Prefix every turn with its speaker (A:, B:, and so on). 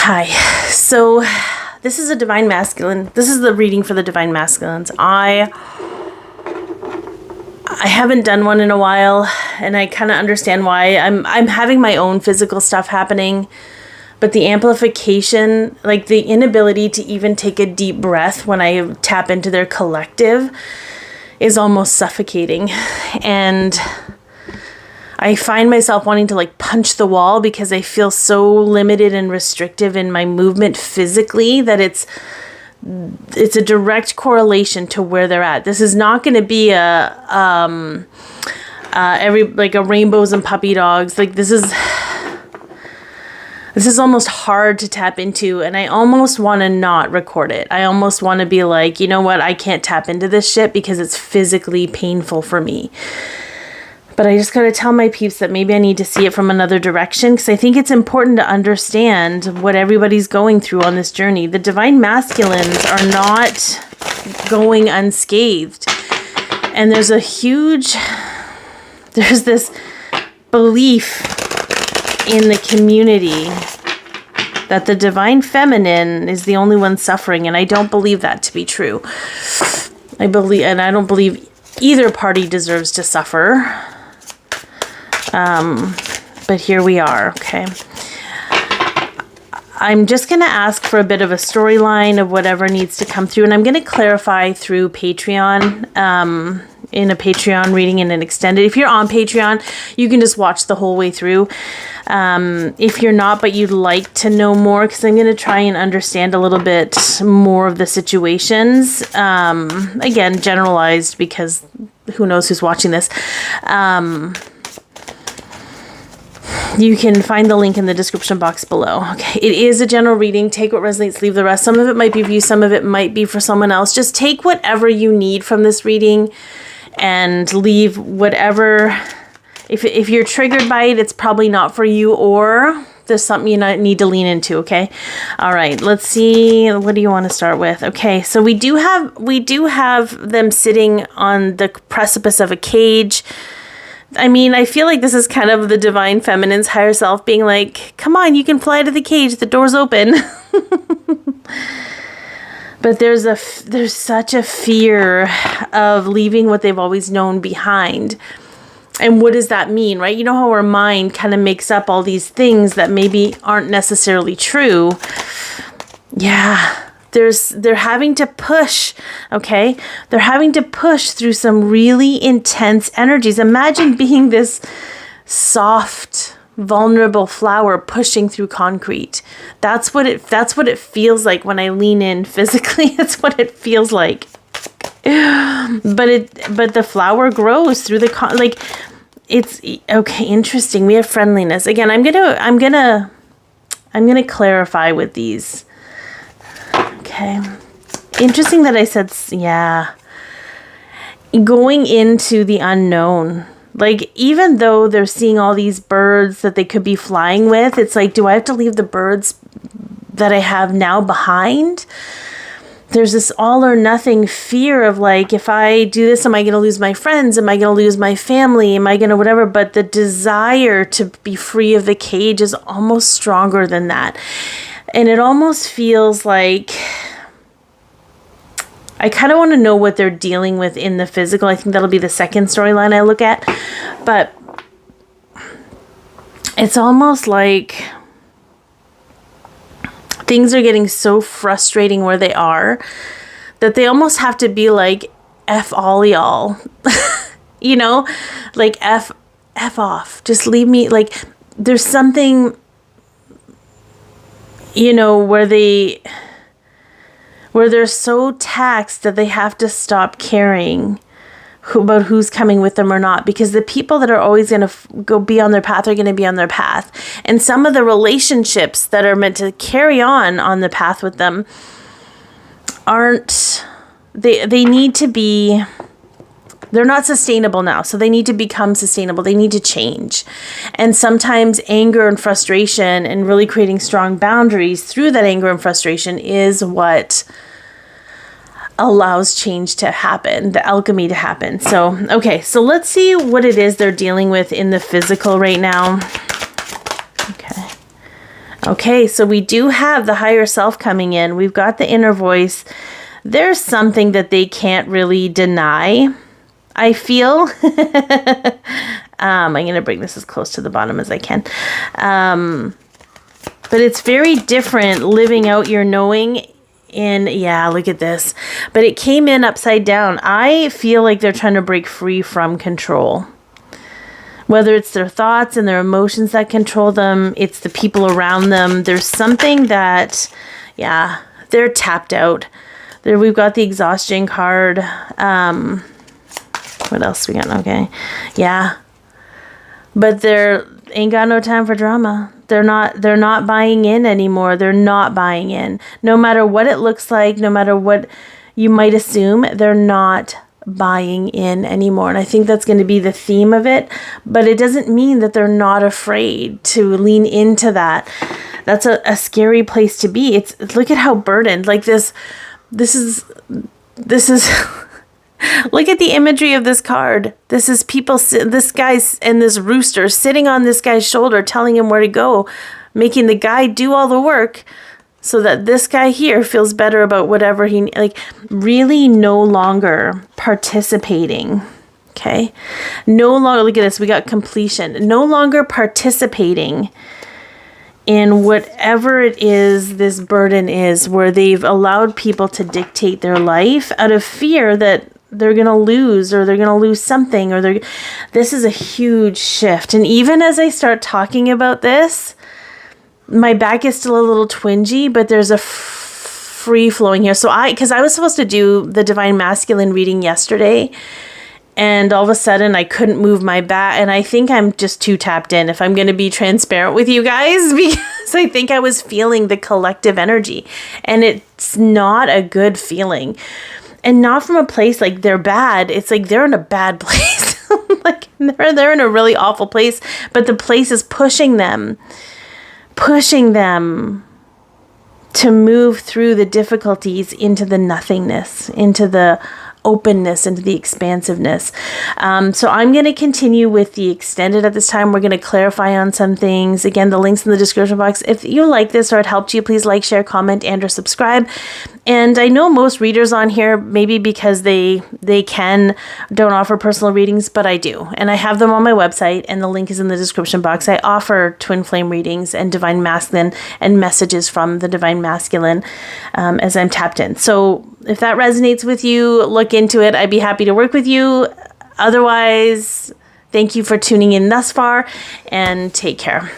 A: Hi. So this is a divine masculine. This is the reading for the divine masculines. I haven't done one in a while, and I kind of understand why. I'm having my own physical stuff happening, but the amplification, like the inability to even take a deep breath when I tap into their collective, is almost suffocating. And I find myself wanting to like punch the wall because I feel so limited and restrictive in my movement physically that it's a direct correlation to where they're at. This is not going to be a rainbows and puppy dogs. Like this is almost hard to tap into, and I almost want to not record it. I almost want to be like, you know what? I can't tap into this shit because it's physically painful for me. But I just got to tell my peeps that maybe I need to see it from another direction, because I think it's important to understand what everybody's going through on this journey. The divine masculines are not going unscathed. And there's this belief in the community that the divine feminine is the only one suffering. And I don't believe that to be true. I don't believe either party deserves to suffer. But here we are, okay? I'm just going to ask for a bit of a storyline of whatever needs to come through, and I'm going to clarify through Patreon, in a Patreon reading in an extended. If you're on Patreon, you can just watch the whole way through. If you're not, but you'd like to know more, because I'm going to try and understand a little bit more of the situations. Again, generalized, because who knows who's watching this. You can find the link in the description box below. Okay, it is a general reading. Take what resonates, leave the rest. Some of it might be for you, some of it might be for someone else. Just take whatever you need from this reading and leave whatever. If you're triggered by it, it's probably not for you, or there's something you need to lean into, okay? All right, let's see. What do you want to start with? Okay, so we do have them sitting on the precipice of a cage. I mean, I feel like this is kind of the divine feminine's higher self being like, come on, you can fly to the cage. The door's open. But there's such a fear of leaving what they've always known behind. And what does that mean, right? You know how our mind kind of makes up all these things that maybe aren't necessarily true. Yeah. They're having to push, okay? They're having to push through some really intense energies. Imagine being this soft, vulnerable flower pushing through concrete. That's what it feels like when I lean in physically. That's what it feels like. But the flower grows through the it's okay. Interesting. We have friendliness again. I'm gonna clarify with these. Okay. Interesting that I said, yeah. Going into the unknown. Like, even though they're seeing all these birds that they could be flying with, it's like, do I have to leave the birds that I have now behind? There's this all or nothing fear of like, if I do this, am I going to lose my friends? Am I going to lose my family? Am I going to whatever? But the desire to be free of the cage is almost stronger than that. And it almost feels like I kind of want to know what they're dealing with in the physical. I think that'll be the second storyline I look at. But it's almost like things are getting so frustrating where they are that they almost have to be like, F all y'all. You know? Like, F off. Just leave me. Like, there's something, you know, where they're so taxed that they have to stop caring about who's coming with them or not, because the people that are always going to go be on their path are going to be on their path. And some of the relationships that are meant to carry on the path with them they need to be, they're not sustainable now. So they need to become sustainable. They need to change. And sometimes anger and frustration and really creating strong boundaries through that anger and frustration is what allows change to happen, the alchemy to happen. So, okay, so let's see what it is they're dealing with in the physical right now. Okay. Okay, so we do have the higher self coming in. We've got the inner voice. There's something that they can't really deny, I feel. I'm going to bring this as close to the bottom as I can. But it's very different living out your knowing in, yeah, look at this. But it came in upside down. I feel like they're trying to break free from control. Whether it's their thoughts and their emotions that control them, it's the people around them. There's something that, yeah, they're tapped out. There, we've got the exhaustion card. What else we got? Okay. Yeah. But they're ain't got no time for drama. They're not buying in anymore. They're not buying in. No matter what it looks like, no matter what you might assume, they're not buying in anymore. And I think that's going to be the theme of it. But it doesn't mean that they're not afraid to lean into that. That's a scary place to be. It's look at how burdened. Like this is look at the imagery of this card. This is people, this guy's and this rooster sitting on this guy's shoulder, telling him where to go, making the guy do all the work so that this guy here feels better about whatever he, like, really no longer participating. Okay. No longer, look at this. We got completion. No longer participating in whatever it is this burden is, where they've allowed people to dictate their life out of fear that they're going to lose, or they're going to lose something, or this is a huge shift. And even as I start talking about this, my back is still a little twingy, but there's a free flowing here. So because I was supposed to do the Divine Masculine reading yesterday, and all of a sudden I couldn't move my back, and I think I'm just too tapped in, if I'm going to be transparent with you guys, because I think I was feeling the collective energy, and it's not a good feeling. And not from a place like they're bad. It's like they're in a bad place. Like they're in a really awful place, but the place is pushing them to move through the difficulties into the nothingness, into the openness, into the expansiveness. So I'm going to continue with the extended at this time. We're going to clarify on some things. Again, the link's in the description box. If you like this or it helped you, please like, share, comment, and or subscribe. And I know most readers on here, maybe because they don't offer personal readings, but I do. And I have them on my website, and the link is in the description box. I offer twin flame readings and Divine Masculine and messages from the Divine Masculine as I'm tapped in. So if that resonates with you, look into it. I'd be happy to work with you. Otherwise, thank you for tuning in thus far, and take care.